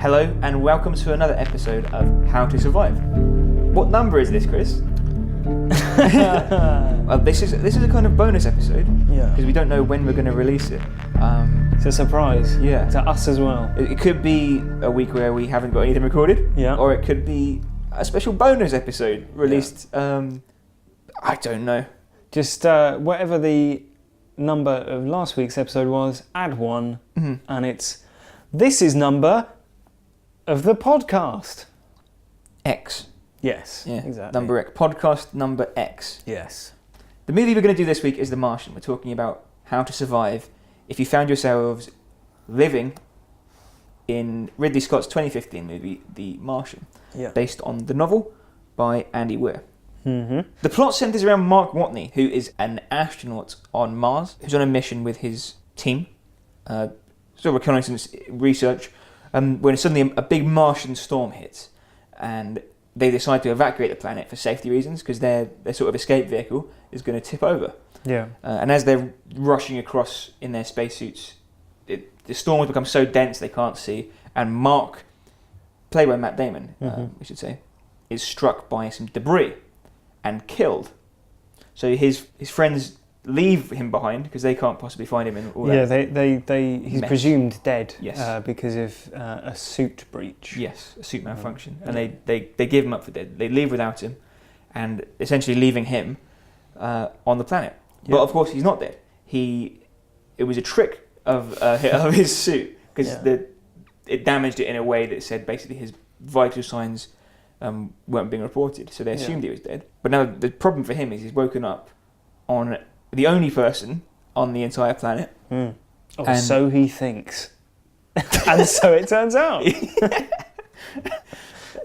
Hello and welcome to another episode of How to Survive. What number is this, Chris? This is a kind of bonus episode. Yeah. Because we don't know when we're going to release it. It's a surprise. Yeah. To us as well. It could be a week where we haven't got anything recorded. Yeah. Or it could be a special bonus episode released. I don't know. Just whatever the number of last week's episode was, add one, and this is number of the podcast. X. Yes. Yeah. Exactly. Number X. Podcast number X. Yes. The movie we're going to do this week is The Martian. We're talking about how to survive if you found yourselves living in Ridley Scott's 2015 movie, The Martian, based on the novel by Andy Weir. Mm-hmm. The plot centres around Mark Watney, who is an astronaut on Mars, who's on a mission with his team, sort of reconnaissance research, when suddenly a big Martian storm hits, and they decide to evacuate the planet for safety reasons because their sort of escape vehicle is going to tip over. Yeah. And as they're rushing across in their spacesuits, the storm has become so dense they can't see, and Mark, played by Matt Damon, we should say, is struck by some debris and killed. So his friends leave him behind because they can't possibly find him in all that. Yeah, he's mess. Presumed dead. Yes. Because of a suit breach. Yes, a suit malfunction. And they give him up for dead. They leave without him, and essentially leaving him on the planet. Yeah. But of course he's not dead. It was a trick of his suit because it damaged it in a way that said basically his vital signs weren't being reported, so they assumed he was dead. But now the problem for him is he's woken up on the only person on the entire planet. Oh, and so he thinks. And so it turns out.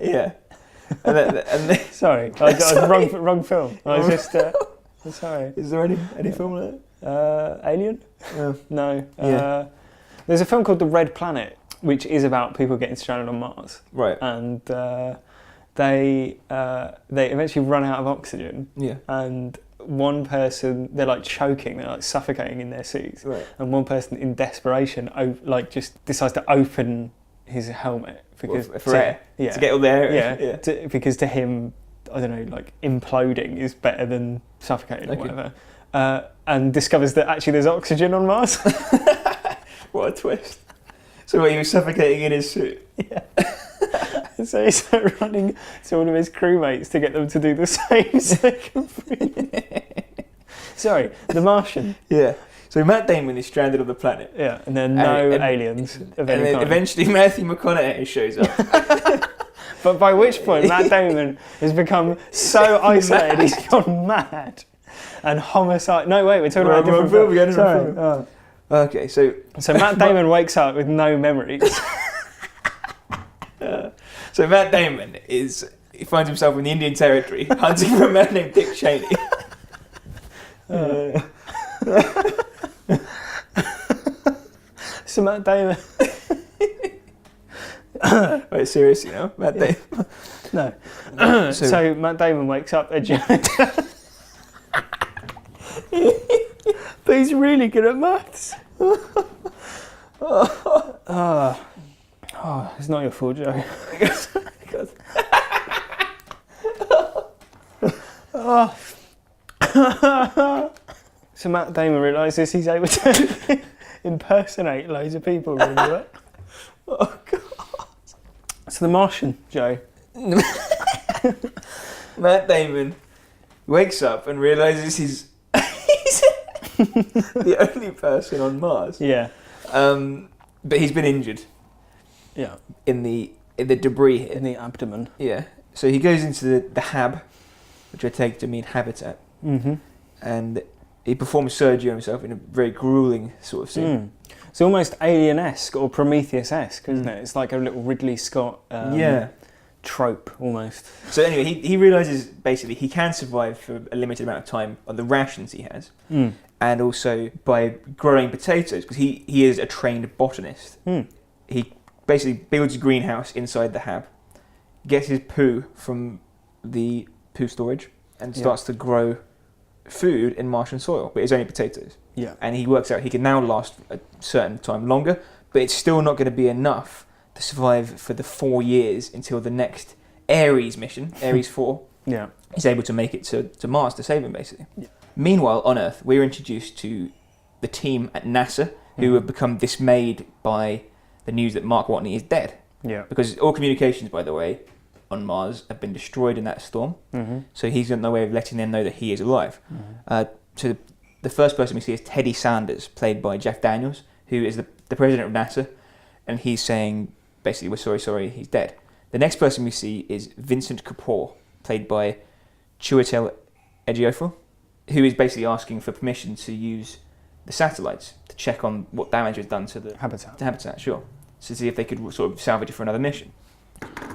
Yeah. Sorry, I got wrong film. I was just... sorry. Is there any film like that? Alien? No. Yeah. There's a film called The Red Planet, which is about people getting stranded on Mars. Right. And they eventually run out of oxygen. Yeah. And one person, they're like choking, they're like suffocating in their suits. Right. And one person in desperation just decides to open his helmet because for air. Yeah. To get all the air. Yeah. Because to him, I don't know, like imploding is better than suffocating or whatever. And discovers that actually there's oxygen on Mars. What a twist. So he was suffocating in his suit? Yeah. So he's running to all of his crewmates to get them to do the same so they can breathe. Sorry, The Martian. Yeah. So Matt Damon is stranded on the planet. Yeah, and then aliens of any kind. Eventually Matthew McConaughey shows up. But by which point Matt Damon has become so isolated he's gone mad. And homicide... No, wait, we're talking about a different film. Sorry. Okay, so Matt Damon wakes up with no memories. So Matt Damon he finds himself in the Indian Territory hunting for a man named Dick Cheney. So Matt Damon... Wait, seriously now? Matt Damon? No. So Matt Damon wakes up a giant... But he's really good at maths. It's not your fault, Joe. So Matt Damon realises he's able to impersonate loads of people really well. Oh, God. So The Martian, Joe. Matt Damon wakes up and realises he's the only person on Mars. Yeah. But he's been injured. Yeah. In the debris hit. In the abdomen. Yeah. So he goes into the hab, which I take to mean habitat. Mm-hmm. And he performs surgery on himself in a very gruelling sort of scene. It's almost Alien-esque or Prometheus-esque, isn't it? It's like a little Ridley Scott trope, almost. So anyway, he realises basically he can survive for a limited amount of time on the rations he has, and also by growing potatoes, because he is a trained botanist. He basically builds a greenhouse inside the hab, gets his poo from the poo storage, and starts to grow food in Martian soil, but it's only potatoes. Yeah. And he works out he can now last a certain time longer, but it's still not going to be enough to survive for the 4 years until the next Ares mission, Ares 4, is able to make it to Mars to save him, basically. Yeah. Meanwhile, on Earth, we're introduced to the team at NASA, who have become dismayed by the news that Mark Watney is dead. Yeah. Because all communications, by the way, on Mars have been destroyed in that storm. So he's got no way of letting them know that he is alive. So the first person we see is Teddy Sanders, played by Jeff Daniels, who is the president of NASA, and he's saying, basically, we're sorry, he's dead. The next person we see is Vincent Kapoor, played by Chiwetel Ejiofor, who is basically asking for permission to use the satellites to check on what damage was done to the habitat, sure. To see if they could sort of salvage it for another mission.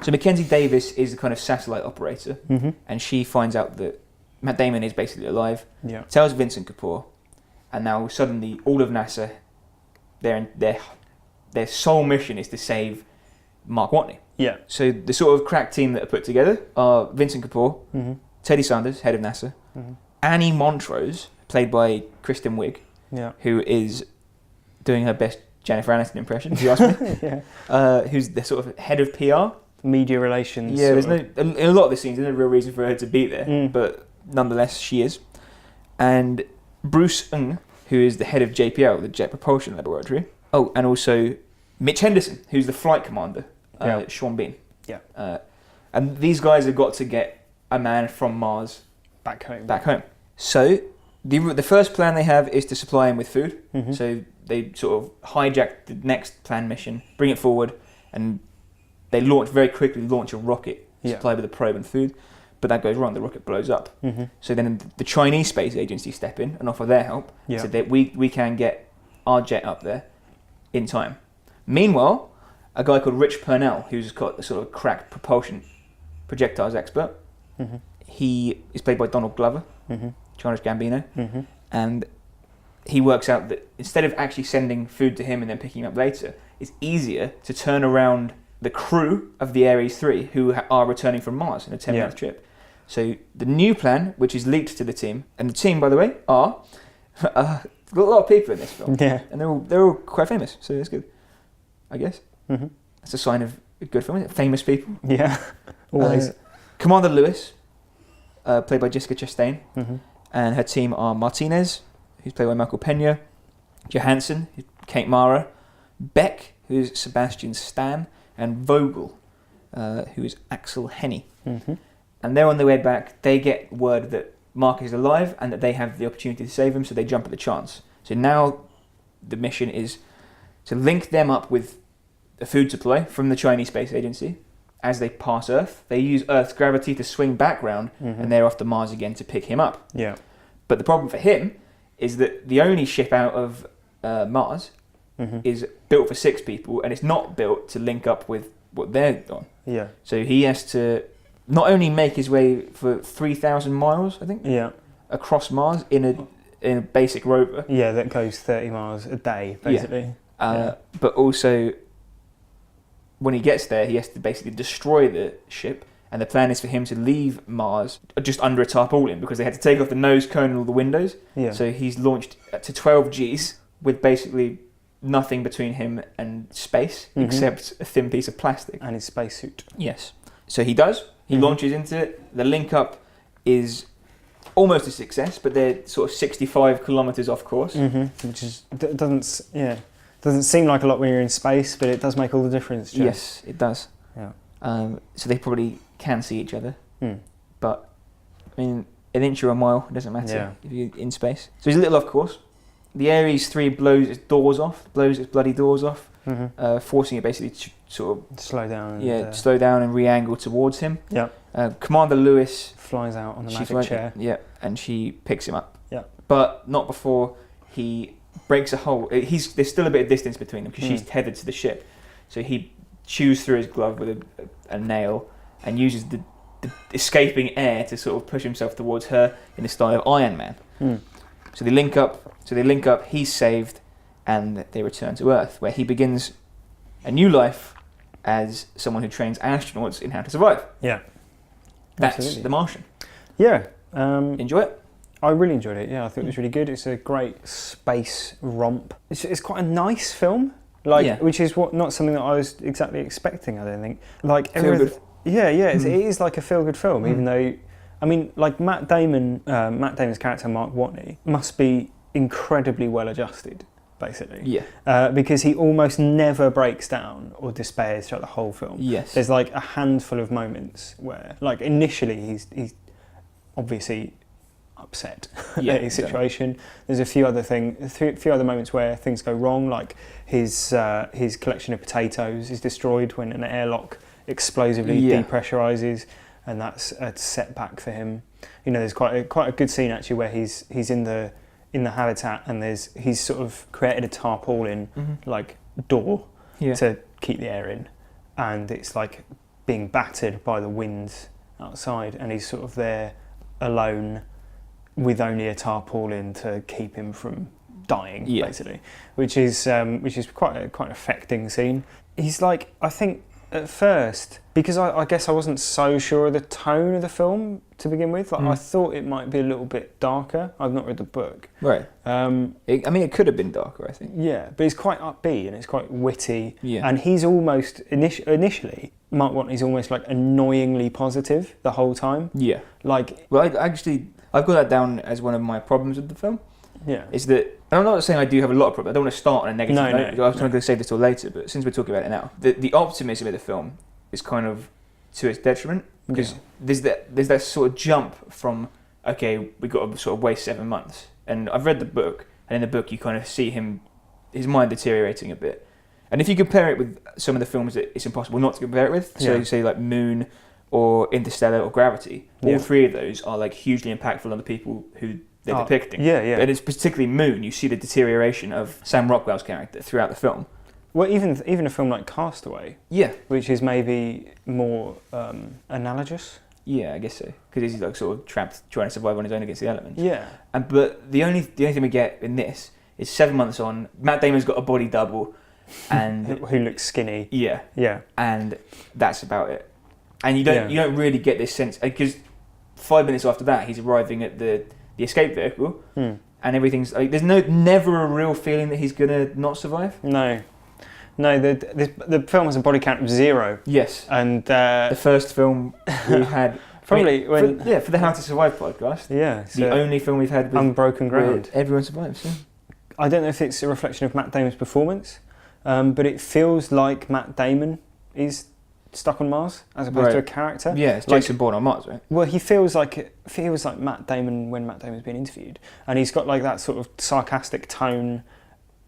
So Mackenzie Davis is the kind of satellite operator, and she finds out that Matt Damon is basically alive, tells Vincent Kapoor, and now suddenly all of NASA, their sole mission is to save Mark Watney. Yeah. So the sort of crack team that are put together are Vincent Kapoor, Teddy Sanders, head of NASA, Annie Montrose, played by Kristen Wiig, who is doing her best Jennifer Aniston impression, if you ask me. Who's the sort of head of PR. Media relations. Yeah, in a lot of the scenes, there's no real reason for her to be there, but nonetheless, she is. And Bruce Ng, who is the head of JPL, the Jet Propulsion Laboratory. Oh, and also Mitch Henderson, who's the flight commander, Sean Bean. Yeah. And these guys have got to get a man from Mars back home. So the first plan they have is to supply him with food. So they sort of hijack the next planned mission, bring it forward, and they very quickly launch a rocket supplied with a probe and food. But that goes wrong, the rocket blows up. So then the Chinese Space Agency step in and offer their help, so that we can get our jet up there in time. Meanwhile, a guy called Rich Purnell, who's got a sort of crack propulsion projectiles expert, he is played by Donald Glover, Childish Gambino, and he works out that instead of actually sending food to him and then picking him up later, it's easier to turn around the crew of the Ares 3 who are returning from Mars in a 10-month trip. So the new plan, which is leaked to the team, and the team, by the way, are got a lot of people in this film, and they're all quite famous, so it's good, I guess. That's a sign of a good film, isn't it? Famous people. Yeah, always. Commander Lewis, played by Jessica Chastain, and her team are Martinez, who's played by Michael Pena, Johansson, who's Kate Mara, Beck, who's Sebastian Stan, and Vogel, who is Axel Henny. And they're on their way back. They get word that Mark is alive and that they have the opportunity to save him, so they jump at the chance. So now the mission is to link them up with a food supply from the Chinese Space Agency. As they pass Earth, they use Earth's gravity to swing back round, and they're off to Mars again to pick him up. Yeah. But the problem for him is that the only ship out of Mars is built for 6 people, and it's not built to link up with what they're on. Yeah. So he has to not only make his way for 3,000 miles, I think, across Mars in a basic rover. Yeah, that goes 30 miles a day, basically. But also, when he gets there, he has to basically destroy the ship. And the plan is for him to leave Mars just under a tarpaulin, because they had to take off the nose cone and all the windows. Yeah. So he's launched to 12 Gs with basically nothing between him and space except a thin piece of plastic. And his spacesuit. Yes. So he does. He launches into it. The link up is almost a success, but they're sort of 65 kilometres off course. Which is doesn't seem like a lot when you're in space, but it does make all the difference. Jeff. Yes, it does. Yeah. So they probably can see each other, but I mean, an inch or a mile, it doesn't matter if you're in space. So he's a little off course. The Ares 3 blows its bloody doors off, forcing it basically to sort of slow down. Slow down and re-angle towards him. Yeah. Commander Lewis flies out on the magic chair. Yeah, and she picks him up. Yeah. But not before he breaks a hole. There's still a bit of distance between them because she's tethered to the ship. So he chews through his glove with a nail and uses the escaping air to sort of push himself towards her in the style of Iron Man. So they link up, he's saved, and they return to Earth, where he begins a new life as someone who trains astronauts in how to survive. Yeah. That's Absolutely. The Martian. Yeah. Enjoy it? I really enjoyed it, I thought it was really good. It's a great space romp. It's quite a nice film. which is not something that I was exactly expecting. I don't think like Feel-good. it is like a feel-good film, even though, I mean, like Matt Damon's character Mark Watney must be incredibly well adjusted, basically. Because he almost never breaks down or despairs throughout the whole film. Yes. There's like a handful of moments where, like, initially he's obviously upset at his situation. There's a few other moments where things go wrong, like his collection of potatoes is destroyed when an airlock explosively depressurizes, and that's a setback for him. You know, there's quite a good scene actually where he's in the habitat, and he's sort of created a tarpaulin like door to keep the air in, and it's like being battered by the winds outside, and he's sort of there alone with only a tarpaulin to keep him from dying, basically, which is quite an affecting scene. He's like, I think at first, because I guess I wasn't so sure of the tone of the film to begin with. Like, I thought it might be a little bit darker. I've not read the book. Right. It could have been darker, I think. Yeah, but it's quite upbeat and it's quite witty. Yeah. And he's almost, initially, Mark Watney's almost like annoyingly positive the whole time. Yeah. Like... Well, I've got that down as one of my problems with the film. Yeah. Is that, and I'm not saying I do have a lot of problems. I don't want to start on a negative note. I was going to save this till later, but since we're talking about it now, the optimism of the film is kind of to its detriment, because there's that sort of jump from, okay, we've got to sort of waste 7 months. And I've read the book, and in the book you kind of see his mind deteriorating a bit. And if you compare it with some of the films that it's impossible not to compare it with, so say like Moon or Interstellar or Gravity, all three of those are like hugely impactful on the people who they're depicting. Yeah, yeah. And it's particularly Moon, you see the deterioration of Sam Rockwell's character throughout the film. Well, even a film like Castaway, which is maybe more analogous. Yeah, I guess so, because he's like sort of trapped, trying to survive on his own against the elements. Yeah. But the only thing we get in this is 7 months on. Matt Damon's got a body double, and who looks skinny. Yeah. Yeah. And that's about it. And you don't really get this sense, because 5 minutes after that he's arriving at the escape vehicle, and everything's like, there's never a real feeling that he's gonna not survive. No, the film has a body count of 0. Yes, and the first film we had probably for the How to Survive podcast. Yeah, it's the only film we've had with unbroken ground. Everyone survives. Yeah. I don't know if it's a reflection of Matt Damon's performance, but it feels like Matt Damon is stuck on Mars as opposed to a character. Yeah, it's Jason Bourne on Mars, right? Well, he feels like Matt Damon when Matt Damon's being interviewed, and he's got like that sort of sarcastic tone.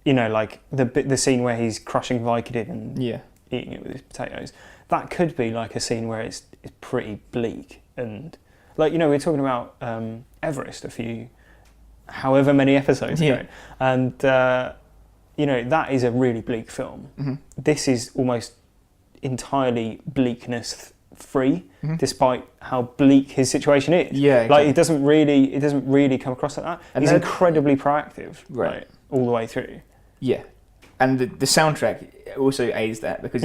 You know, like the scene where he's crushing Vicodin and eating it with his potatoes. That could be like a scene where it's pretty bleak, and like, you know, we were talking about Everest however many episodes ago, and you know, that is a really bleak film. Mm-hmm. This is almost entirely bleakness free, despite how bleak his situation is. Yeah, exactly. Like it doesn't really come across like that. And he's incredibly proactive, right, all the way through. Yeah, and the soundtrack also aids that, because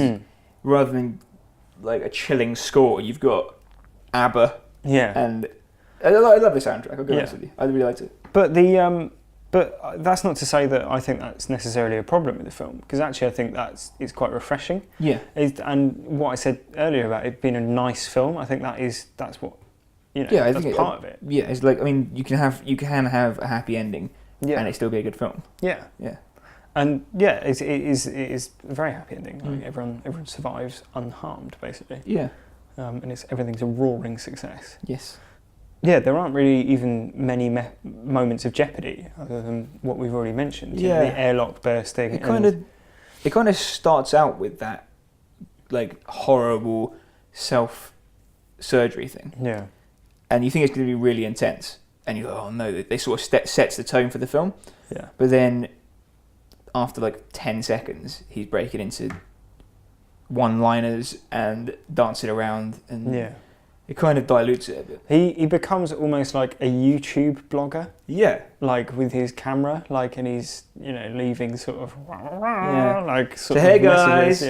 rather than like a chilling score, you've got ABBA. Yeah, and I love the soundtrack. I'll be honest with you, I really liked it. But But that's not to say that I think that's necessarily a problem with the film, because actually I think it's quite refreshing. Yeah. And what I said earlier about it being a nice film, I think that's what, you know, I think part of it. Yeah, it's like, I mean, you can have a happy ending, and it still be a good film. Yeah. Yeah. And yeah, it is a very happy ending. Like everyone survives unharmed, basically. Yeah. And everything's a roaring success. Yes. Yeah, there aren't really even many moments of jeopardy other than what we've already mentioned. Yeah, the airlock bursting. It kind of starts out with that like horrible self-surgery thing. Yeah, and you think it's going to be really intense, and you go, oh no, they sort of sets the tone for the film. Yeah, but then after like 10 seconds, he's breaking into one-liners and dancing around, and it kind of dilutes it a bit. He becomes almost like a YouTube blogger. Yeah. Like with his camera, like, and he's, you know, leaving sort of like sort of hey guys.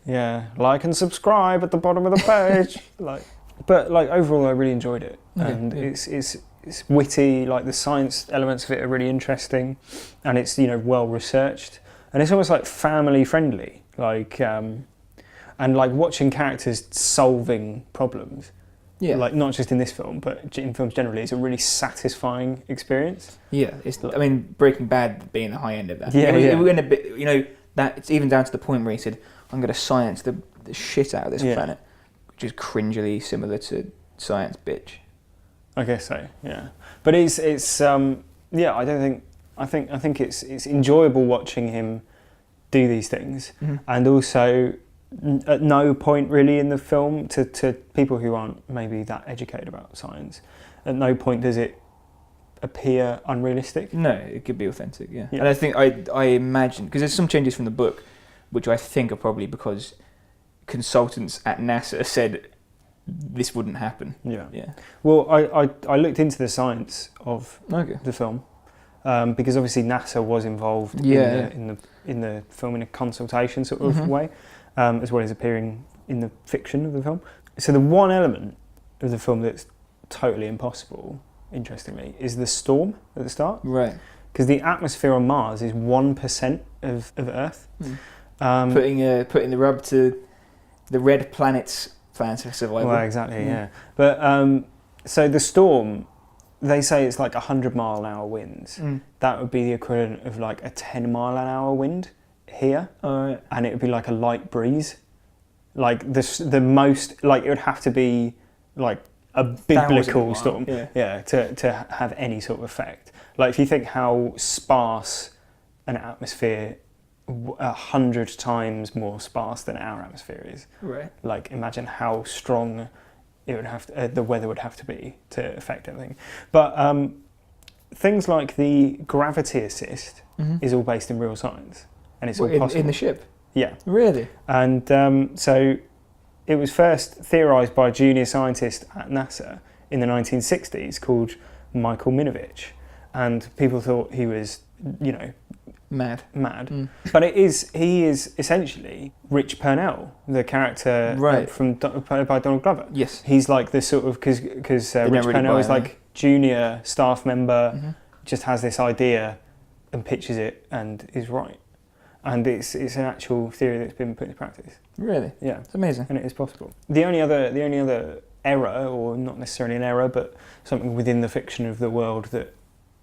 Yeah. Like and subscribe at the bottom of the page. But overall I really enjoyed it. And it's witty, like the science elements of it are really interesting, and it's, you know, well researched. and it's almost like family friendly, like and like watching characters solving problems. Yeah. Like not just in this film, but in films generally, it's a really satisfying experience. Yeah, I mean, Breaking Bad being the high end of that. Yeah, it was in a bit, that it's even down to the point where he said, "I'm going to science the shit out of this planet," which is cringily similar to Science Bitch. I guess so. Yeah, but it's I think it's enjoyable watching him do these things, and also at no point really in the film, to people who aren't maybe that educated about science, at no point does it appear unrealistic. No, it could be authentic, yeah. And I think I imagine, because there's some changes from the book, which I think are probably because consultants at NASA said this wouldn't happen. Yeah. Well, I looked into the science of the film, because obviously NASA was involved in the film in a consultation sort of way. As well as appearing in the fiction of the film. So the one element of the film that's totally impossible, interestingly, is the storm at the start. Right. Because the atmosphere on Mars is 1% of Earth. Putting the rub to the red planet's plans for survival. Well, exactly, yeah. But so the storm, they say it's like 100-mile-an-hour winds. That would be the equivalent of like a 10-mile-an-hour wind here, and it would be like a light breeze, like the most, like it would have to be like a biblical storm, to have any sort of effect. Like if you think how sparse an atmosphere, 100 times more sparse than our atmosphere is. Right. Like imagine how strong it would have to, the weather would have to be to affect everything. But things like the gravity assist is all based in real science. And it's all possible. In the ship? Yeah. Really? And so it was first theorised by a junior scientist at NASA in the 1960s called Michael Minovich. And people thought he was, mad. But he is essentially Rich Purnell, the character played by Donald Glover. Yes. He's like this sort of, because Rich Purnell is like junior staff member, just has this idea and pitches it and is right. And it's an actual theory that's been put into practice. Really? Yeah. It's amazing. And it is possible. The only other error, or not necessarily an error, but something within the fiction of the world that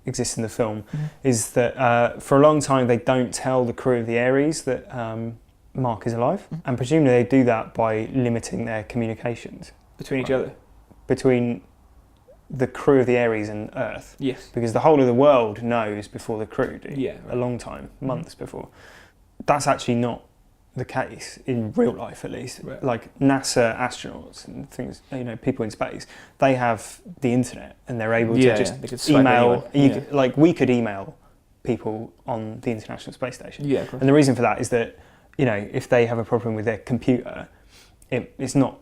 exists in the film, is that for a long time they don't tell the crew of the Ares that Mark is alive. And presumably they do that by limiting their communications. Between each other? Between the crew of the Ares and Earth. Yes. Because the whole of the world knows before the crew do. Yeah. A long time, months before. That's actually not the case in real life, at least. Right. Like NASA astronauts and things, people in space, they have the internet and they're able to just email. Like we could email people on the International Space Station. Yeah, of course. And the reason for that is that, if they have a problem with their computer, it's not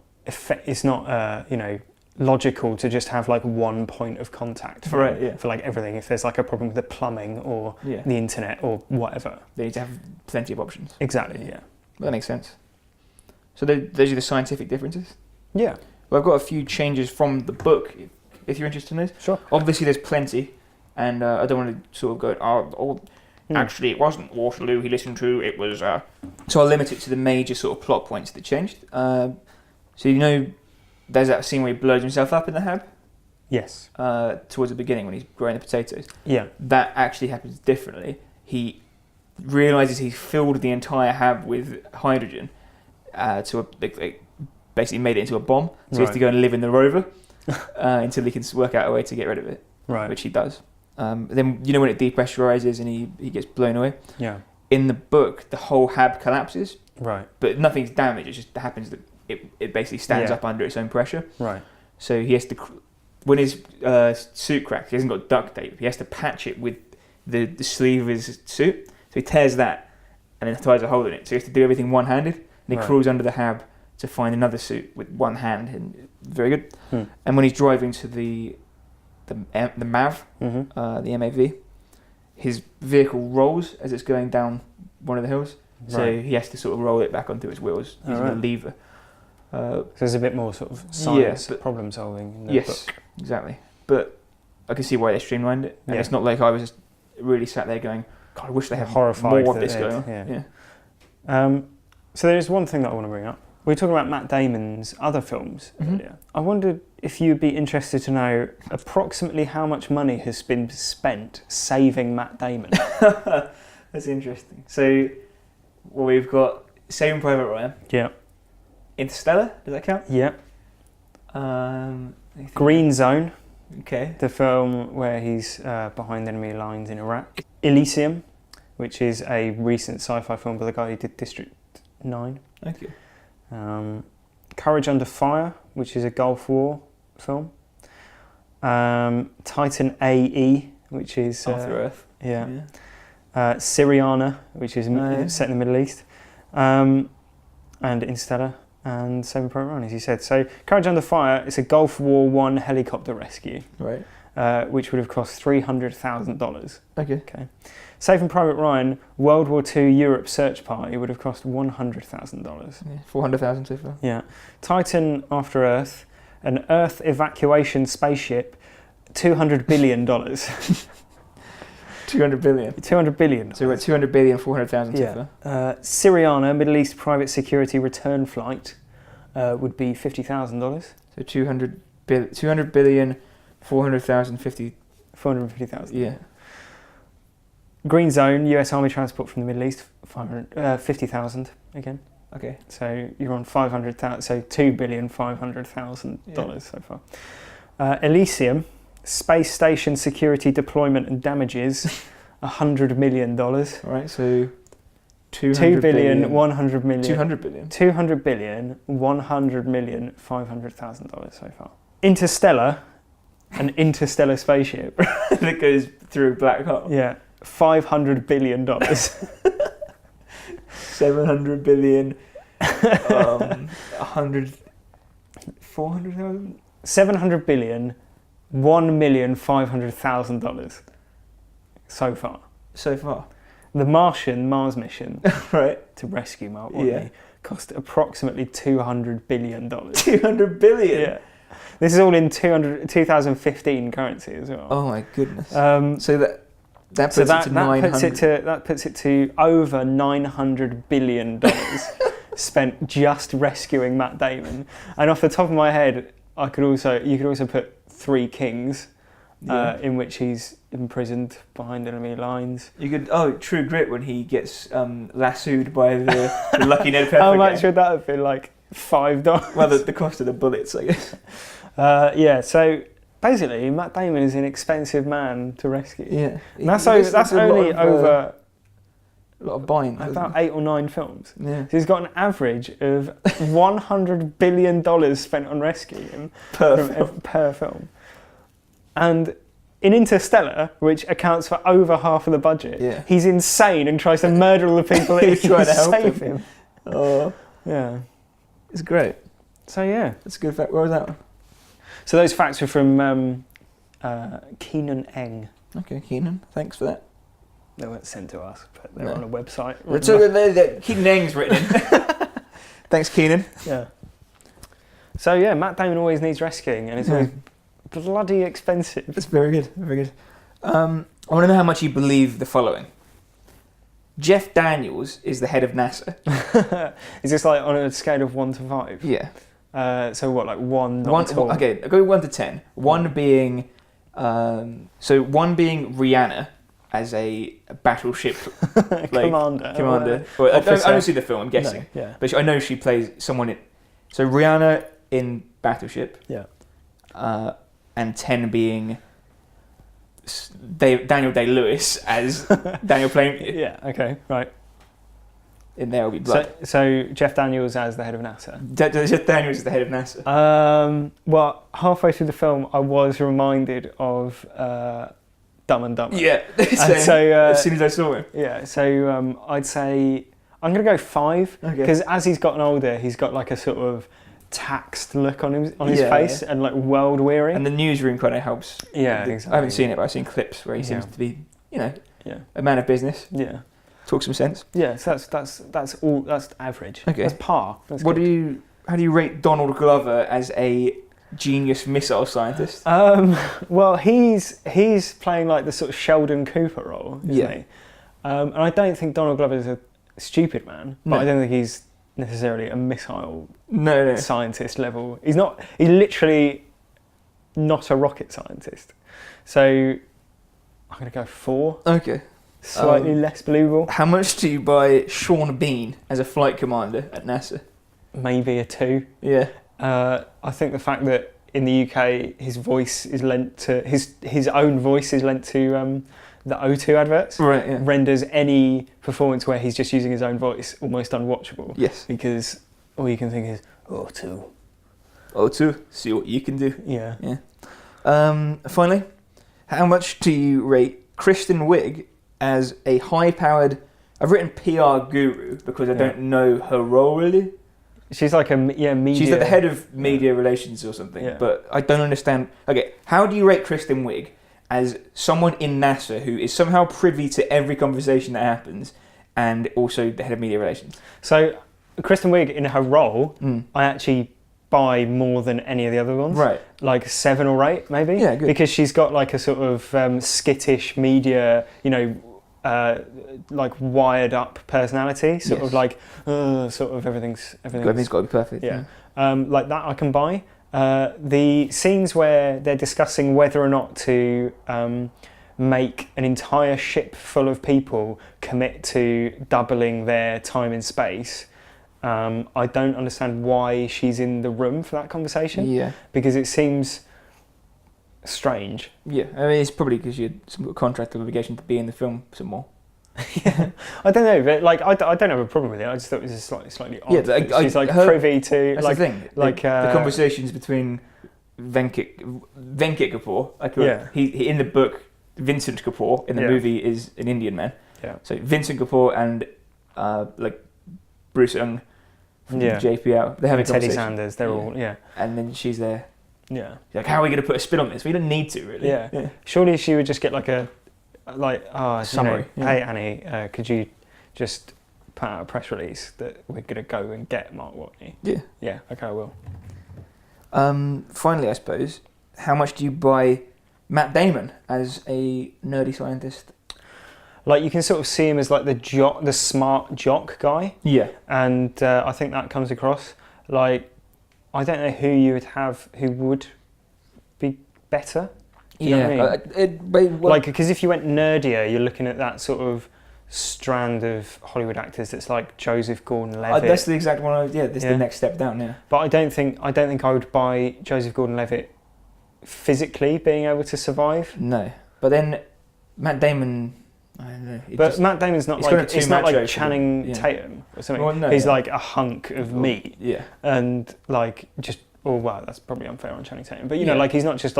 logical to just have like one point of contact for like everything. If there's like a problem with the plumbing or the internet or whatever, they need to have plenty of options. Exactly. Yeah. Well, that makes sense. So those are the scientific differences. Yeah. Well, I've got a few changes from the book, if you're interested in those. Sure. Obviously, there's plenty, and I don't want to sort of go, actually, it wasn't Waterloo he listened to, it was... So I'll limit it to the major sort of plot points that changed. So there's that scene where he blows himself up in the hab? Yes. Towards the beginning when he's growing the potatoes. Yeah. That actually happens differently. He realises he's filled the entire hab with hydrogen basically made it into a bomb, so he has to go and live in the rover until he can work out a way to get rid of it, which he does. Then when it depressurizes and he gets blown away. Yeah. In the book, the whole hab collapses. Right. But nothing's damaged. It just happens that it basically stands up under its own pressure. Right. So he has to, when his suit cracks, he hasn't got duct tape. He has to patch it with the sleeve of his suit. So he tears that and then ties a hole in it. So he has to do everything one-handed. And he crawls under the hab to find another suit with one hand. And very good. And when he's driving to the MAV, the MAV, his vehicle rolls as it's going down one of the hills. So he has to sort of roll it back onto its wheels using a lever. So there's a bit more sort of science, problem solving in the book. Exactly. But I can see why they streamlined it. And it's not like I was just really sat there going, God, I wish they had horrified more of this going on. Yeah. So there is one thing that I want to bring up. We were talking about Matt Damon's other films earlier. I wondered if you'd be interested to know approximately how much money has been spent saving Matt Damon. That's interesting. So, well, we've got Saving Private Ryan. Yeah. Interstellar, does that count? Yeah. Green Zone. Okay. The film where he's behind enemy lines in Iraq. Elysium, which is a recent sci-fi film by the guy who did District 9. Thank you. Courage Under Fire, which is a Gulf War film. Titan AE, which is After Earth. Yeah. Syriana, which is set in the Middle East. And Interstellar and Saving Private Ryan, as you said. So Courage Under Fire is a Gulf War I helicopter rescue, right? Which would have cost $300,000. Okay. Saving Private Ryan, World War II Europe search party would have cost $100,000. Yeah, 400,000 so far. Yeah. Titan After Earth, an Earth evacuation spaceship, $200 billion. 200 billion. 200 billion. So we're at 200 billion, 400,000 so far. Syriana, Middle East private security return flight, would be $50,000. So 200 billion, 400,000, 450,000. Yeah. Green Zone, US Army transport from the Middle East, 50,000 again. Okay. So you're on 500,000. So $2,500,000 so far. Elysium, space station security deployment and damages, $100 million. Right. So 2 billion, 100 million. 200 billion. 200 billion, 100 million, $500,000 so far. Interstellar, an interstellar spaceship that goes through a black hole. Yeah. $500 billion. 700 billion. 400,000. 700 billion, $1,500,000 so far. So far. The Martian Mars mission, right, to rescue Mark Watney, cost approximately $200 billion. 200 billion. Yeah. This is all in 2015 currency as well. Oh my goodness. So that puts it to over $900 billion spent just rescuing Matt Damon. And off the top of my head, you could also put Three Kings, in which he's imprisoned behind enemy lines. You could True Grit, when he gets lassoed by the Lucky Ned Pepper. How much would that have been? Like $5? Well, the cost of the bullets, I guess. So basically, Matt Damon is an expensive man to rescue. Yeah, that's only over a lot of buying. About 8 or 9 films. Yeah. So he's got an average of $100 billion spent on rescuing him per film. And in Interstellar, which accounts for over half of the budget, he's insane and tries to murder all the people that he's trying to save him. Oh, yeah, it's great. So yeah, that's a good fact. Where was that one? So those facts are from Keenan Eng. Okay, Keenan, thanks for that. They weren't sent to us, but they're on a website. Keenan Eng's written in. Thanks, Keenan. Yeah. So yeah, Matt Damon always needs rescuing, and it's always bloody expensive. That's very good, very good. I want to know how much you believe the following. Jeff Daniels is the head of NASA. Is this like on a scale of 1 to 5? Yeah. So what, like 1 not at all? Okay, I'll go 1 to 10. 1 being, one being Rihanna as a battleship commander. Well, I don't see the film, I'm guessing. No, yeah. But I know she plays someone in. So Rihanna in Battleship. Yeah. And 10 being Daniel Day-Lewis as Daniel Plainview. Yeah, okay, right. In There Will Be Blood. So Jeff Daniels as the head of NASA. Jeff Daniels is the head of NASA. Well, halfway through the film, I was reminded of Dumb and Dumber. Yeah. So as soon as I saw him. Yeah. So I'd say I'm going to go 5 because as he's gotten older, he's got like a sort of taxed look on his face and like world weary. And the newsroom kind of helps. Yeah, exactly. I haven't seen it, but I've seen clips where he seems to be, a man of business. Yeah. Talk some sense. Yeah. So that's all. That's average. Okay. That's par. That's how do you rate Donald Glover as a genius missile scientist? Well, he's playing like the sort of Sheldon Cooper role, isn't he? And I don't think Donald Glover is a stupid man, but No. I don't think he's necessarily a missile No. scientist level. He's literally not a rocket scientist. So I'm going to go 4. Okay. Slightly less believable. How much do you buy Sean Bean as a flight commander at NASA? Maybe a 2. Yeah. I think the fact that in the UK his voice is lent to his own voice is lent to the O2 adverts, Right. Yeah. renders any performance where he's just using his own voice almost unwatchable. Yes. Because all you can think is O2. O2. See what you can do. Yeah. Finally, how much do you rate Kristen Wiig as a high-powered... I've written PR guru because I don't know her role really. She's like media. She's like the head of media relations or something, but I don't understand. Okay, how do you rate Kristen Wiig as someone in NASA who is somehow privy to every conversation that happens and also the head of media relations? So, Kristen Wiig, in her role, I actually buy more than any of the other ones. Right. Like 7 or 8, maybe. Yeah, good. Because she's got like a sort of skittish media, like wired up personality, sort of like sort of everything's got to be perfect. Yeah. Like that I can buy. The scenes where they're discussing whether or not to make an entire ship full of people commit to doubling their time in space, I don't understand why she's in the room for that conversation. Yeah. Because it seems strange. Yeah, I mean, it's probably because you had some sort of contract obligation to be in the film some more. Yeah, I don't know, but like I don't have a problem with it. I just thought it was slightly odd. Yeah, she's privy to that's like the thing. like the conversations between Venkat Kapoor. He in the book Vincent Kapoor in the movie is an Indian man. Yeah. So Vincent Kapoor and like Bruce Ung from JPL, they're having Teddy Sanders. They're all and then she's there. Yeah. She's like, how are we going to put a spin on this? We don't need to really. Yeah. Surely she would just get like a summary. Hey Annie, could you just put out a press release that we're going to go and get Mark Watney? Yeah. Yeah. Okay, I will. Finally, I suppose, how much do you buy Matt Damon as a nerdy scientist? Like, you can sort of see him as like the smart jock guy. Yeah. And I think that comes across. Like, I don't know who you would have who would be better. Do you know what I mean? Like, because if you went nerdier, you're looking at that sort of strand of Hollywood actors that's like Joseph Gordon-Levitt. That's the exact one. This is the next step down. Yeah. But I don't think I would buy Joseph Gordon-Levitt physically being able to survive. No, but then Matt Damon. I don't know. But Matt Damon's not like it's not like Channing Tatum or something. Well, no, he's like a hunk of meat. Yeah. And like just that's probably unfair on Channing Tatum. But you know, like he's not just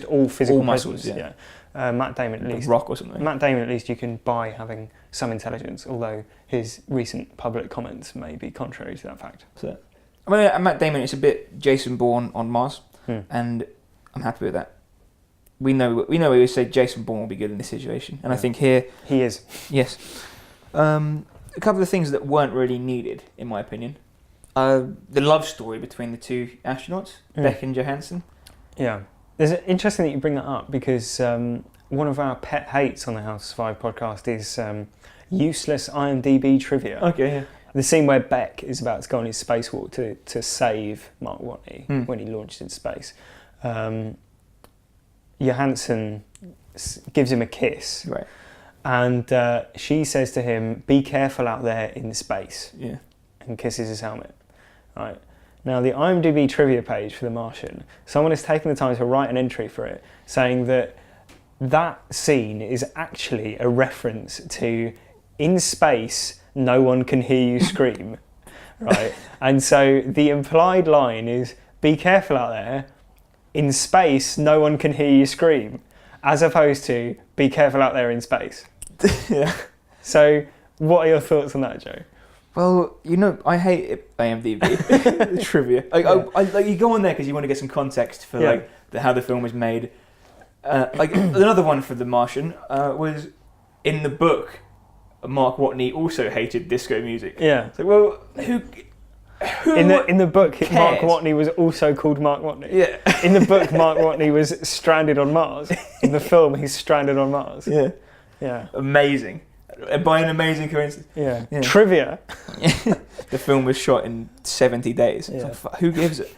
all physical muscles. Yeah. Matt Damon at least. Rock or something. Matt Damon at least you can buy having some intelligence, although his recent public comments may be contrary to that fact. So, I mean, Matt Damon is a bit Jason Bourne on Mars, and I'm happy with that. We know we always say Jason Bourne will be good in this situation, and I think here he is. Yes. A couple of things that weren't really needed, in my opinion. The love story between the two astronauts, Beck and Johansson. Yeah, it's interesting that you bring that up because one of our pet hates on the How to Survive podcast is useless IMDb trivia. Okay. Yeah. The scene where Beck is about to go on his spacewalk to save Mark Watney when he launched into space. Johansson gives him a kiss, right? And she says to him, "Be careful out there in space." Yeah, and kisses his helmet. Right now, the IMDb trivia page for The Martian, someone has taken the time to write an entry for it, saying that scene is actually a reference to "In space, no one can hear you scream," right? And so the implied line is, "Be careful out there. In space, no one can hear you scream," as opposed to "Be careful out there in space." Yeah. So, what are your thoughts on that, Joe? Well, I hate IMDb trivia. Like you go on there because you want to get some context for how the film was made. Another one for The Martian was in the book. Mark Watney also hated disco music. Yeah. So, well, who in the book, cares? Mark Watney was also called Mark Watney. Yeah. In the book, Mark Watney was stranded on Mars. In the film, he's stranded on Mars. Yeah. Yeah. Amazing. by an amazing coincidence. Yeah. Trivia. The film was shot in 70 days. Yeah. Like, who gives it?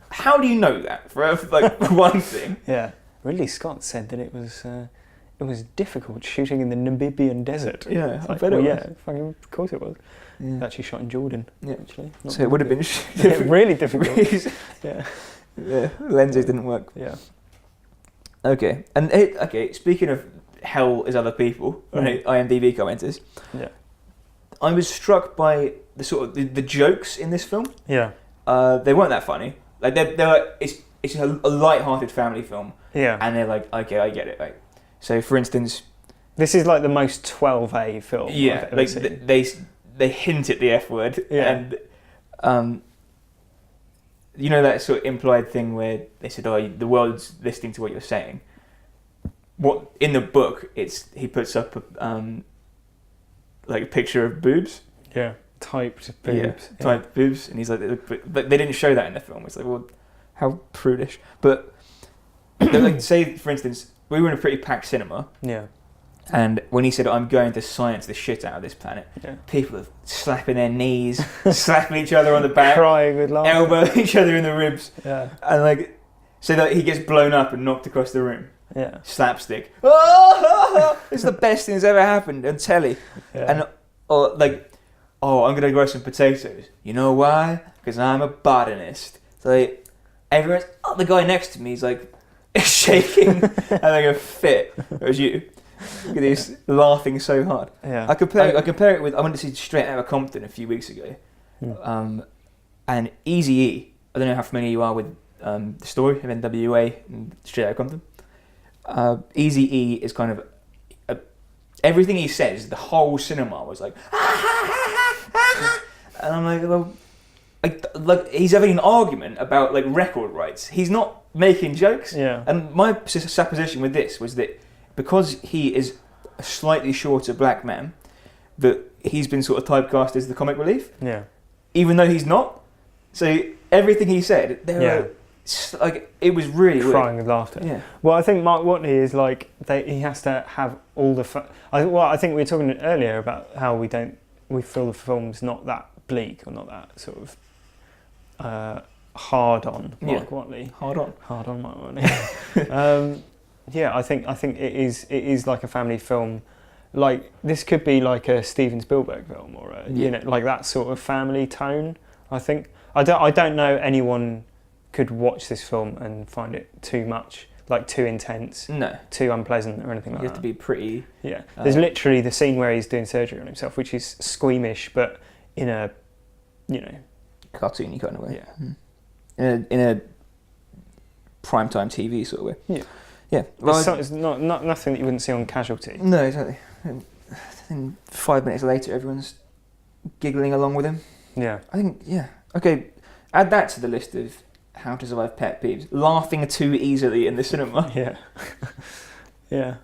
How do you know that? For like one thing. Yeah. Ridley Scott said that it was difficult shooting in the Namibian desert. Yeah, I bet it was. Yeah, fucking, of course it was. Yeah. Actually shot in Jordan. Yeah. Actually. So it would have been really difficult. Yeah. Yeah. Lenses didn't work. Yeah. Okay. And speaking of hell is other people, right? IMDb commenters. Yeah. I was struck by the sort of the jokes in this film. Yeah. They weren't that funny. Like it's a light-hearted family film. Yeah. And they're like, okay, I get it. Like, so for instance, this is like the most 12A film. Yeah. I've ever Like seen. they hint at the F word. Yeah. And you know that sort of implied thing where they said, "Oh, the world's listening to what you're saying." What in the book? He puts up like a picture of boobs. Yeah. Typed boobs. Yeah. Typed boobs, and he's like, but they didn't show that in the film. It's like, well, how prudish. But like, say for instance, we were in a pretty packed cinema. Yeah. And when he said, "I'm going to science the shit out of this planet," people are slapping their knees, slapping each other on the back, crying with laughter, elbow each other in the ribs, and like, so that he gets blown up and knocked across the room. Yeah, slapstick. Oh, it's the best thing that's ever happened on telly. And I'm gonna grow some potatoes. You know why? Because I'm a botanist. So like, everyone's. Oh, the guy next to me is like shaking, having a fit. It was you. Look at this, laughing so hard. Yeah. I compare it with. I went to see Straight Outta Compton a few weeks ago, and Eazy-E. I don't know how familiar you are with the story of NWA and Straight Outta Compton. Eazy-E is kind of everything he says. The whole cinema was like, and I'm like, well, like he's having an argument about like record rights. He's not making jokes. Yeah. And my supposition with this was that because he is a slightly shorter black man, that he's been sort of typecast as the comic relief. Yeah. Even though he's not. So everything he said, like it was really crying weird. with laughter. Yeah. Well, I think Mark Watney is like he has to have all the. I think we were talking earlier about how we feel the film's not that bleak or not that sort of hard on Mark Watney. Hard on Mark Watney. Yeah, I think it is like a family film. Like this could be like a Steven Spielberg film or like that sort of family tone. I think I don't know anyone could watch this film and find it too much, like too intense, too unpleasant or anything like that. You have to be pretty. Yeah, there's literally the scene where he's doing surgery on himself, which is squeamish, but in a cartoony kind of way. Yeah, in a primetime TV sort of way. Yeah. Yeah, well, it's not nothing that you wouldn't see on Casualty. No, exactly. And 5 minutes later, everyone's giggling along with him. Yeah. I think, okay, add that to the list of how to survive pet peeves. Laughing too easily in the cinema. Yeah. Yeah.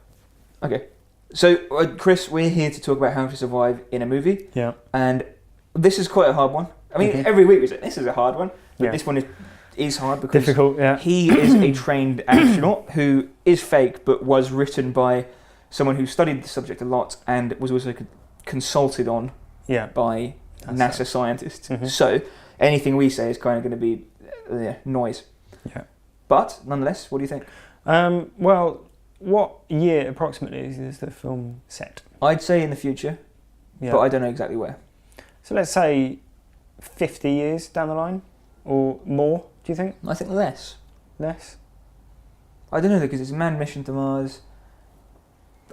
Okay, so Chris, we're here to talk about how to survive in a movie. Yeah. And this is quite a hard one. I mean, every week we say, this is a hard one. But this one is hard because difficult, he is a trained astronaut who is fake but was written by someone who studied the subject a lot and was also consulted on by NASA scientists. So anything we say is kind of going to be noise. Yeah. But nonetheless, what do you think? Well, what year approximately is the film set? I'd say in the future, but I don't know exactly where. So let's say 50 years down the line or more. Do you think? I think less. Less? I don't know, because it's a manned mission to Mars.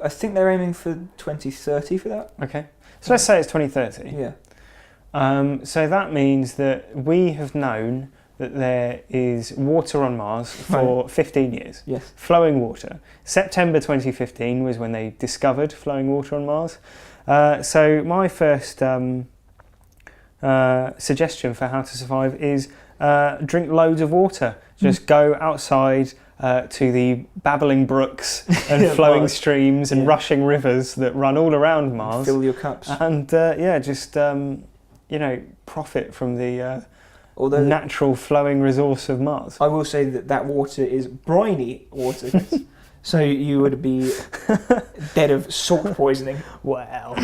I think they're aiming for 2030 for that. Okay. So let's say it's 2030. Yeah. So that means that we have known that there is water on Mars for 15 years. Yes. Flowing water. September 2015 was when they discovered flowing water on Mars. So my first suggestion for how to survive is drink loads of water. Just go outside to the babbling brooks and flowing streams and rushing rivers that run all around Mars. Fill your cups. And just profit from the natural flowing resource of Mars. I will say that water is briny water. So you would be dead of salt poisoning. Wow.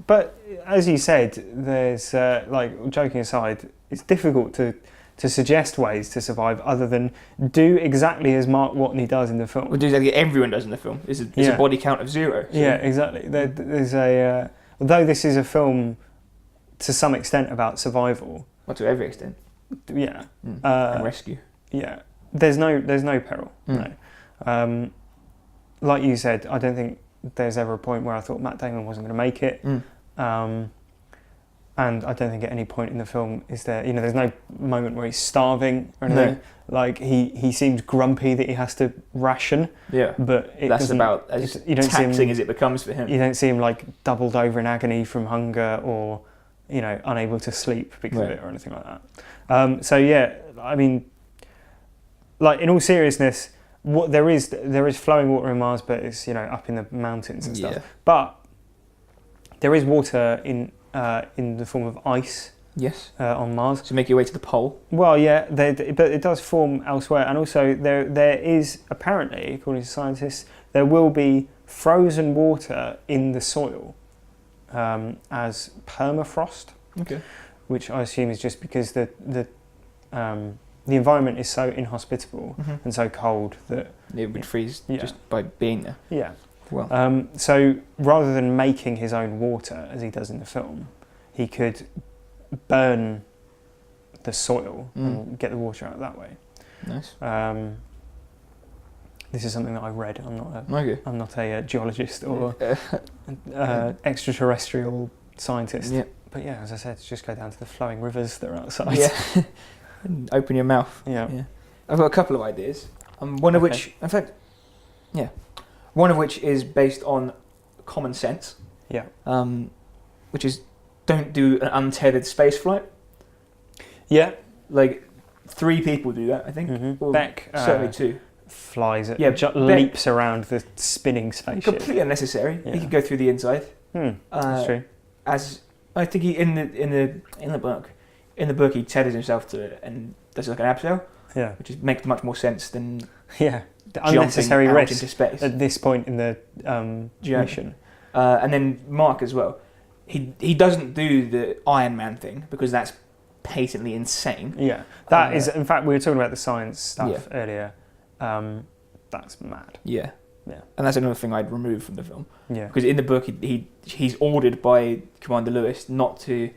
But as you said, there's joking aside, it's difficult to suggest ways to survive other than do exactly as Mark Watney does in the film. Well, do exactly everyone does in the film. It's a body count of 0. So. Yeah, exactly. There's although this is a film to some extent about survival. Well, to every extent. Yeah. And rescue. Yeah. There's no peril. No. Like you said, I don't think there's ever a point where I thought Matt Damon wasn't going to make it. And I don't think at any point in the film is there, there's no moment where he's starving or anything. No. Like he seems grumpy that he has to ration. Yeah. But that's about as taxing as it becomes for him. You don't see him like doubled over in agony from hunger or, unable to sleep because of it or anything like that. So yeah, I mean, like in all seriousness, there is flowing water in Mars, but it's up in the mountains and stuff. Yeah. But there is water in the form of ice. Yes. On Mars. To make your way to the pole. Well, yeah, but it does form elsewhere, and also there is apparently, according to scientists, there will be frozen water in the soil as permafrost. Okay. Which I assume is just because the environment is so inhospitable and so cold that it would freeze just by being there. Yeah. Well. So rather than making his own water as he does in the film, he could burn the soil and get the water out that way. Nice. This is something that I read. I'm not a geologist or extraterrestrial scientist. Yeah. But yeah, as I said, just go down to the flowing rivers that are outside. Yeah. And open your mouth. Yeah. I've got a couple of ideas. One of which, in fact, one of which is based on common sense. Yeah. Which is don't do an untethered space flight. Yeah. Like 3 people do that, I think. Mm-hmm. Well, Beck certainly 2. Flies it. Yeah. Leaps around the spinning spaceship. Completely unnecessary. Yeah. He could go through the inside. That's true. As I think he in the book he tethers himself to it and does like an abseil. Yeah. Which makes much more sense than the unnecessary risk into space at this point in the mission. And then Mark as well. He doesn't do the Iron Man thing because that's patently insane. Yeah, that is. In fact, we were talking about the science stuff earlier. That's mad. Yeah, and that's another thing I'd remove from the film. Yeah, because in the book he's ordered by Commander Lewis not to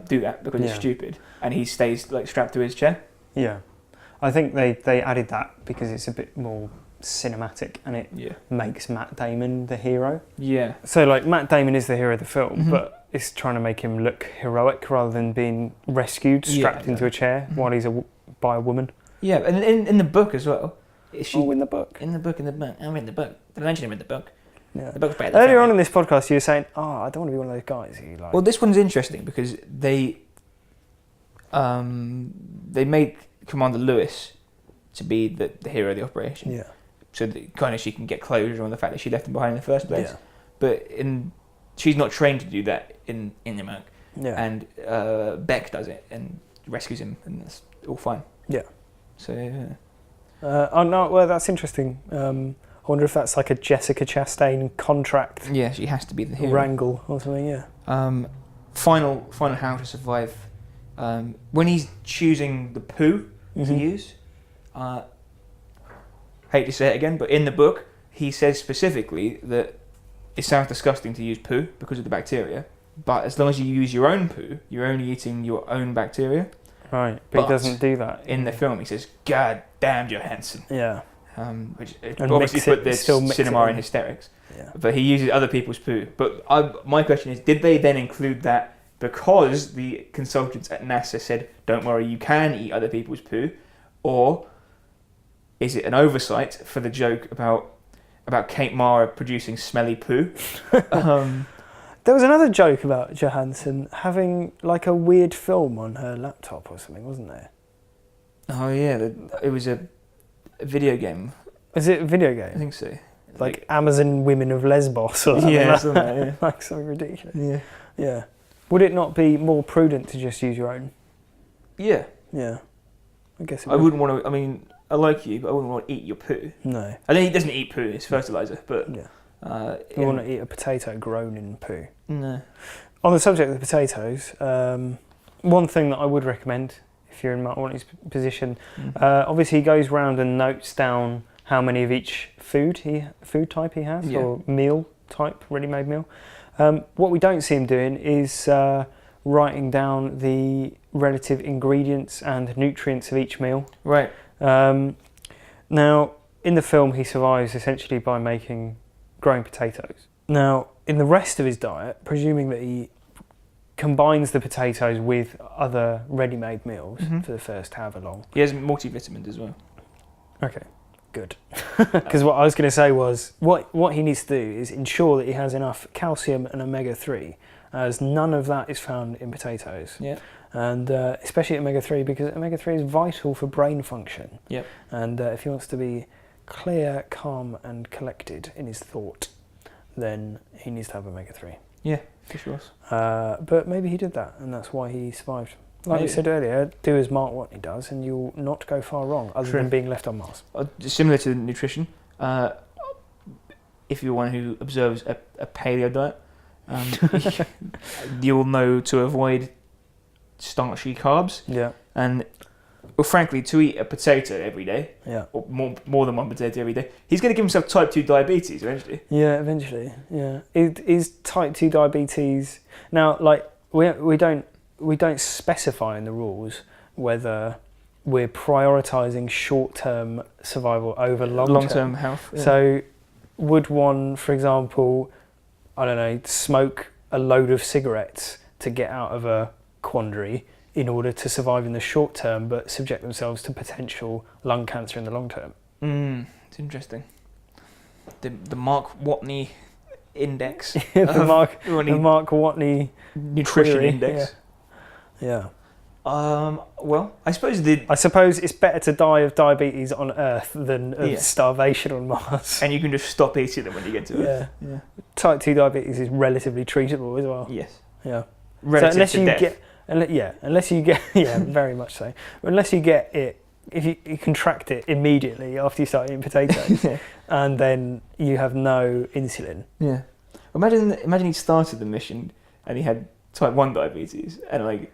do that because it's stupid, and he stays like strapped to his chair. Yeah, I think they added that because it's a bit more cinematic and it makes Matt Damon the hero. Yeah. So like Matt Damon is the hero of the film, but it's trying to make him look heroic rather than being rescued, strapped into a chair while he's by a woman. Yeah, and in the book as well. In the book? I'm in the book. Did I mention him in the book? Yeah. The book's better. Earlier on in this podcast you were saying, I don't want to be one of those guys who like... Well, this one's interesting because they made Commander Lewis to be the hero of the operation. Yeah. So that kind of she can get closure on the fact that she left him behind in the first place. Yeah. But she's not trained to do that in the book. Yeah. And Beck does it and rescues him, and that's all fine. Yeah. So yeah. Well, that's interesting. I wonder if that's like a Jessica Chastain contract. Yeah, she has to be the hero. Wrangle or something. Yeah. Final how to survive. When he's choosing the poo to use. Hate to say it again, but in the book he says specifically that it sounds disgusting to use poo because of the bacteria, but as long as you use your own poo, you're only eating your own bacteria. Right, but he doesn't do that. In the film he says, God damn Johansson. Yeah. Which obviously put this cinema in hysterics. Yeah. But he uses other people's poo. But my question is, did they then include that because the consultants at NASA said, don't worry, you can eat other people's poo, or is it an oversight for the joke about Kate Mara producing smelly poo? There was another joke about Johansson having like a weird film on her laptop or something, wasn't there? Oh yeah, it was a video game. Is it a video game? I think so. Like Amazon Women of Lesbos or something like that. Like something ridiculous. Yeah. Yeah. Would it not be more prudent to just use your own? Yeah. Yeah. I guess it I wouldn't want to. I mean, like you, but I wouldn't want to eat your poo. No. I know he doesn't eat poo; it's fertilizer. But you want to eat a potato grown in poo. No. On the subject of the potatoes, one thing that I would recommend if you're in Mark Watney's position, obviously he goes round and notes down how many of each food type he has, or meal type, ready-made meal. What we don't see him doing is writing down the relative ingredients and nutrients of each meal. Right. Now, in the film, he survives essentially by growing potatoes. Now, in the rest of his diet, presuming that he combines the potatoes with other ready-made meals for the first however long. He has multivitamins as well. Okay, good. Because what I was going to say was, what he needs to do is ensure that he has enough calcium and omega-3, as none of that is found in potatoes. Yeah. And especially omega-3, because omega-3 is vital for brain function. Yep. And if he wants to be clear, calm and collected in his thought, then he needs to have omega-3. Yeah, for sure. But maybe he did that, and that's why he survived. Like you said earlier, do as Mark Watney does, and you'll not go far wrong, other than being left on Mars. Similar to nutrition, if you're one who observes a paleo diet, you'll know to avoid starchy carbs. Yeah. And, well, frankly, to eat a potato every day, or more than one potato every day, he's going to give himself type 2 diabetes eventually. Yeah, eventually. Yeah. Is type 2 diabetes now, like, we don't specify in the rules whether we're prioritising short-term survival over long-term health. Yeah. So would one, for example, I don't know, smoke a load of cigarettes to get out of a quandary in order to survive in the short term, but subject themselves to potential lung cancer in the long term? It's interesting. The Mark Watney index. the Mark Watney nutrition query. index. Yeah. Well, I suppose it's better to die of diabetes on Earth than of starvation on Mars. And you can just stop eating them when you get to Earth. Yeah. Type 2 diabetes is relatively treatable as well. Yes. Yeah. Relative to death. Unless you get very much so. Unless you get it, if you contract it immediately after you start eating potatoes, and then you have no insulin. Yeah. Imagine he started the mission and he had type 1 diabetes, and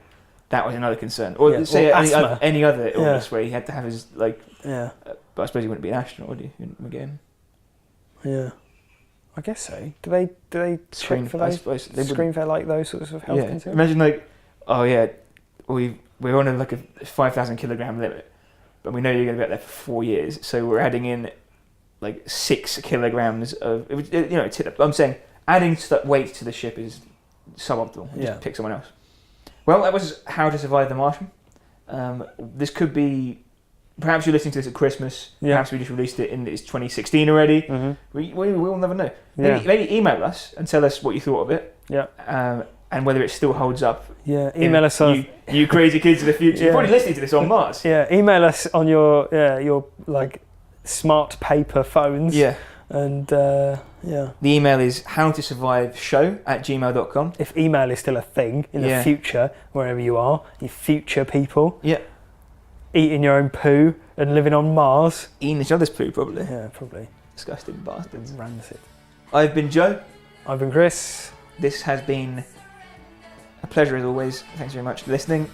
that was another concern. Or say any other illness where he had to have his But I suppose he wouldn't be an astronaut, would he? Again. Yeah. I guess so. Do they screen for those? Screen for those sorts of health concerns? Imagine we're on a 5,000 kilogram limit, but we know you're going to be out there for 4 years, so we're adding in 6 kilograms of. I'm saying adding weight to the ship is suboptimal. Just pick someone else. Well, that was How to Survive the Martian. This could be. Perhaps you're listening to this at Christmas. Yeah. Perhaps we just released it it's 2016 already. Mm-hmm. We will never know. Maybe email us and tell us what you thought of it. Yeah. And whether it still holds up. Yeah. Email us on you crazy kids of the future. You're probably listening to this on Mars. Yeah. Email us on your smart paper phones. Yeah. And The email is howtosurviveshow@gmail.com. If email is still a thing in the future, wherever you are, you future people. Yeah. Eating your own poo and living on Mars. Eating each other's poo, probably. Yeah, probably. Disgusting bastards. Rancid. I've been Joe. I've been Chris. This has been a pleasure as always. Thanks very much for listening.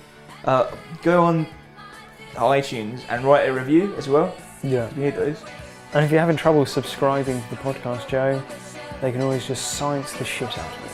Go on iTunes and write a review as well. Yeah. We need those. And if you're having trouble subscribing to the podcast, Joe, they can always just science the shit out of it.